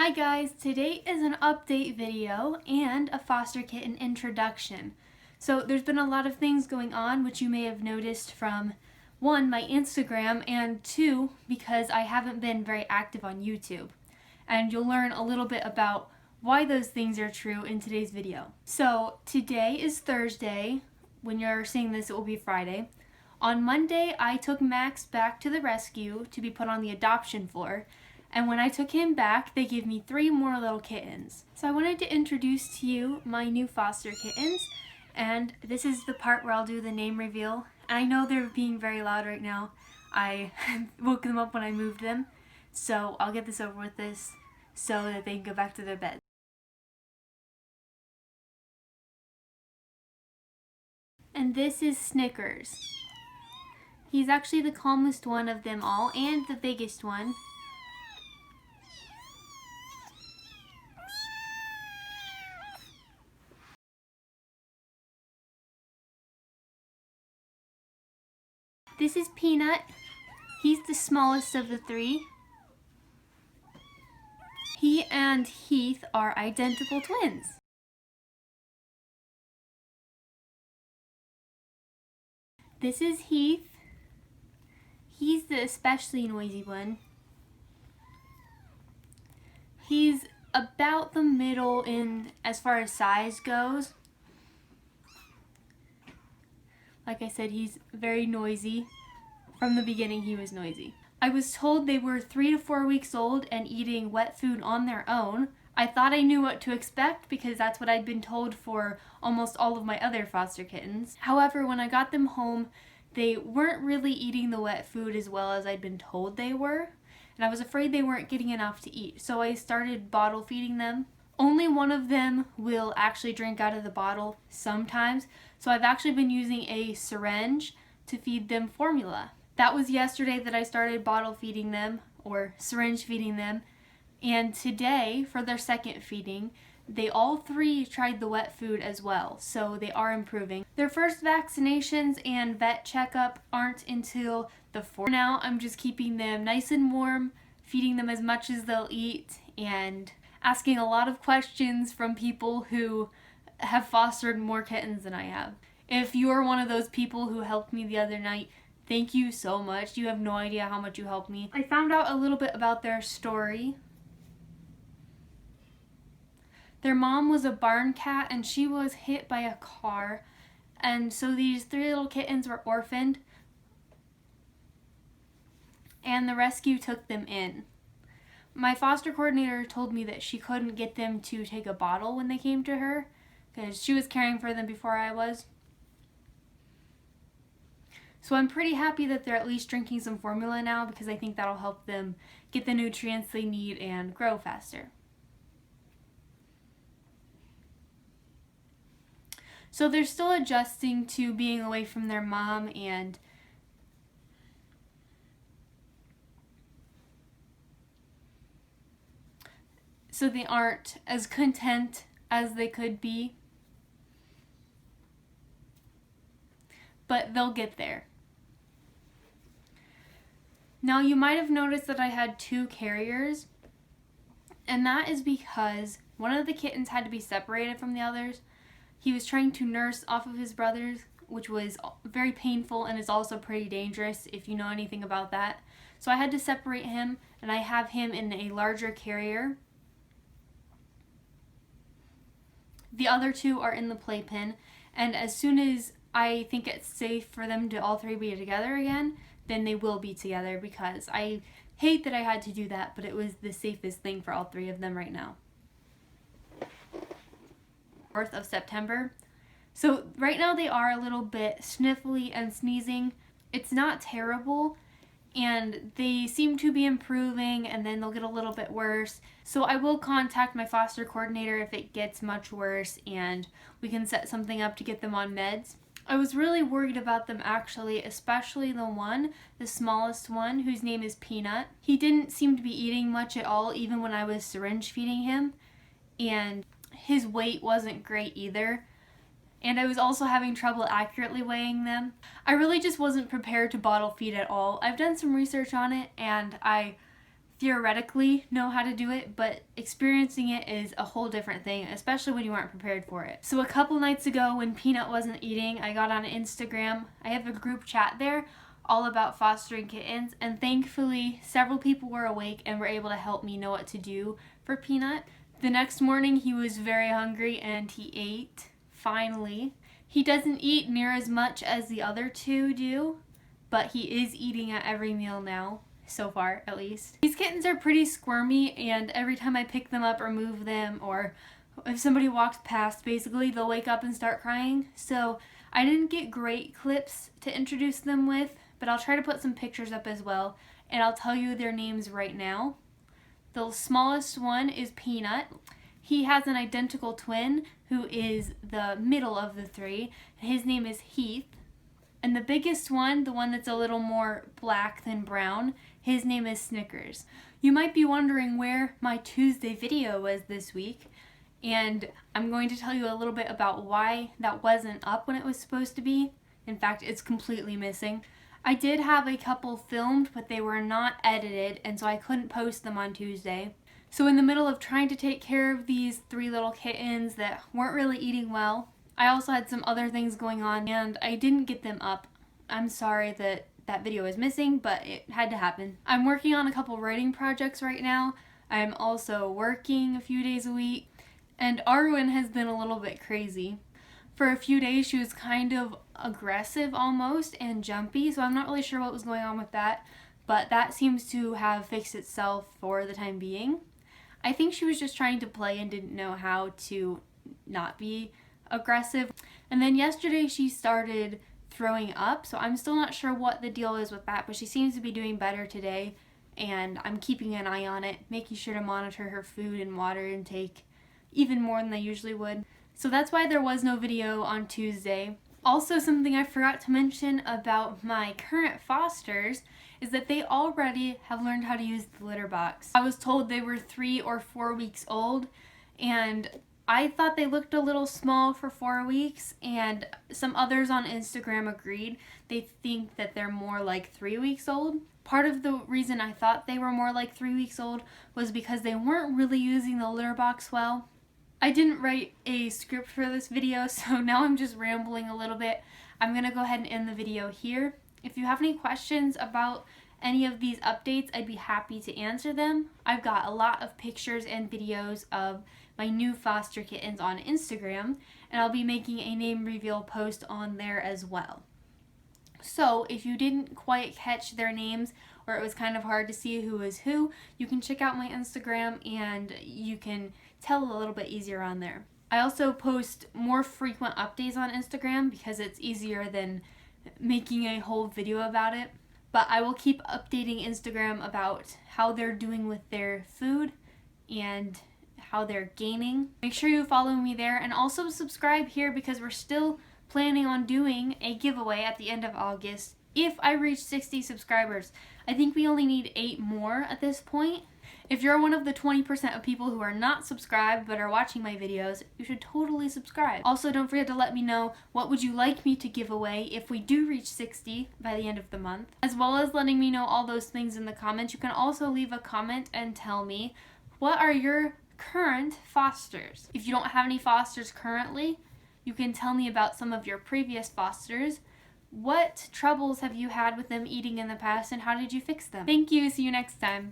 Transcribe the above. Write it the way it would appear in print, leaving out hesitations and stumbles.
Hi guys, today is an update video and a foster kitten introduction. So there's been a lot of things going on which you may have noticed from one, my Instagram, and two, because I haven't been very active on YouTube. And you'll learn a little bit about why those things are true in today's video. So today is Thursday. When you're seeing this, it will be Friday. On Monday, I took Max back to the rescue to be put on the adoption floor. And when I took him back, they gave me 3 more little kittens. So I wanted to introduce to you my new foster kittens. And this is the part where I'll do the name reveal. And I know they're being very loud right now. I woke them up when I moved them. So I'll get this over with this so that they can go back to their bed. And this is Snickers. He's actually the calmest one of them all and the biggest one. This is Peanut. He's the smallest of the 3. He and Heath are identical twins. This is Heath. He's the especially noisy one. He's about the middle in as far as size goes. Like I said, he's very noisy. From the beginning, he was noisy. I was told they were 3 to 4 weeks old and eating wet food on their own. I thought I knew what to expect because that's what I'd been told for almost all of my other foster kittens. However, when I got them home, they weren't really eating the wet food as well as I'd been told they were. And I was afraid they weren't getting enough to eat. So I started bottle feeding them. Only one of them will actually drink out of the bottle sometimes. So I've actually been using a syringe to feed them formula. That was yesterday that I started bottle feeding them or syringe feeding them. And today, for their second feeding, they all 3 tried the wet food as well. So they are improving. Their first vaccinations and vet checkup aren't until the 4th. Now I'm just keeping them nice and warm, feeding them as much as they'll eat, and asking a lot of questions from people who have fostered more kittens than I have. If you're one of those people who helped me the other night, thank you so much. You have no idea how much you helped me. I found out a little bit about their story. Their mom was a barn cat and she was hit by a car. And so these 3 little kittens were orphaned. And the rescue took them in. My foster coordinator told me that she couldn't get them to take a bottle when they came to her because she was caring for them before I was. So I'm pretty happy that they're at least drinking some formula now because I think that'll help them get the nutrients they need and grow faster. So they're still adjusting to being away from their mom, and so they aren't as content as they could be. But they'll get there. Now you might have noticed that I had 2 carriers, and that is because one of the kittens had to be separated from the others. He was trying to nurse off of his brothers, which was very painful and is also pretty dangerous if you know anything about that. So I had to separate him, and I have him in a larger carrier. The other 2 are in the playpen, and as soon as I think it's safe for them to all 3 be together again, then they will be together because I hate that I had to do that, but it was the safest thing for all 3 of them right now. 4th of September. So right now they are a little bit sniffly and sneezing. It's not terrible, and they seem to be improving, and then they'll get a little bit worse. So I will contact my foster coordinator if it gets much worse, and we can set something up to get them on meds. I was really worried about them actually, especially the smallest one, whose name is Peanut. He didn't seem to be eating much at all, even when I was syringe feeding him, and his weight wasn't great either. And I was also having trouble accurately weighing them. I really just wasn't prepared to bottle feed at all. I've done some research on it, and I theoretically know how to do it, but experiencing it is a whole different thing, especially when you aren't prepared for it. So a couple nights ago when Peanut wasn't eating, I got on Instagram. I have a group chat there all about fostering kittens, and thankfully several people were awake and were able to help me know what to do for Peanut. The next morning he was very hungry and he ate, finally. He doesn't eat near as much as the other two do, but he is eating at every meal now. So far, at least. These kittens are pretty squirmy, and every time I pick them up or move them, or if somebody walks past, basically, they'll wake up and start crying. So I didn't get great clips to introduce them with, but I'll try to put some pictures up as well, and I'll tell you their names right now. The smallest one is Peanut. He has an identical twin who is the middle of the three. His name is Heath. And the biggest one, the one that's a little more black than brown, his name is Snickers. You might be wondering where my Tuesday video was this week, and I'm going to tell you a little bit about why that wasn't up when it was supposed to be. In fact, it's completely missing. I did have a couple filmed, but they were not edited, and so I couldn't post them on Tuesday. So in the middle of trying to take care of these three little kittens that weren't really eating well, I also had some other things going on, and I didn't get them up. I'm sorry that that video is missing, but it had to happen. I'm working on a couple writing projects right now. I'm also working a few days a week, and Arwen has been a little bit crazy. For a few days, she was kind of aggressive almost and jumpy, so I'm not really sure what was going on with that, but that seems to have fixed itself for the time being. I think she was just trying to play and didn't know how to not be aggressive. And then yesterday she started throwing up, so I'm still not sure what the deal is with that, but she seems to be doing better today, and I'm keeping an eye on it, making sure to monitor her food and water intake even more than I usually would. So that's why there was no video on Tuesday. Also, something I forgot to mention about my current fosters is that they already have learned how to use the litter box. I was told they were 3 or 4 weeks old, and I thought they looked a little small for 4 weeks, and some others on Instagram agreed. They think that they're more like 3 weeks old. Part of the reason I thought they were more like 3 weeks old was because they weren't really using the litter box well. I didn't write a script for this video, so now I'm just rambling a little bit. I'm gonna go ahead and end the video here. If you have any questions about any of these updates, I'd be happy to answer them. I've got a lot of pictures and videos of my new foster kittens on Instagram, and I'll be making a name reveal post on there as well. So if you didn't quite catch their names, or it was kind of hard to see who was who, you can check out my Instagram and you can tell a little bit easier on there. I also post more frequent updates on Instagram because it's easier than making a whole video about it. But I will keep updating Instagram about how they're doing with their food and how they're gaining. Make sure you follow me there, and also subscribe here because we're still planning on doing a giveaway at the end of August if I reach 60 subscribers. I think we only need 8 more at this point. If you're one of the 20% of people who are not subscribed but are watching my videos, you should totally subscribe. Also, don't forget to let me know what would you like me to give away if we do reach 60 by the end of the month, as well as letting me know all those things in the comments. You can also leave a comment and tell me, what are your current fosters? If you don't have any fosters currently, you can tell me about some of your previous fosters. What troubles have you had with them eating in the past, and how did you fix them? Thank you. See you next time.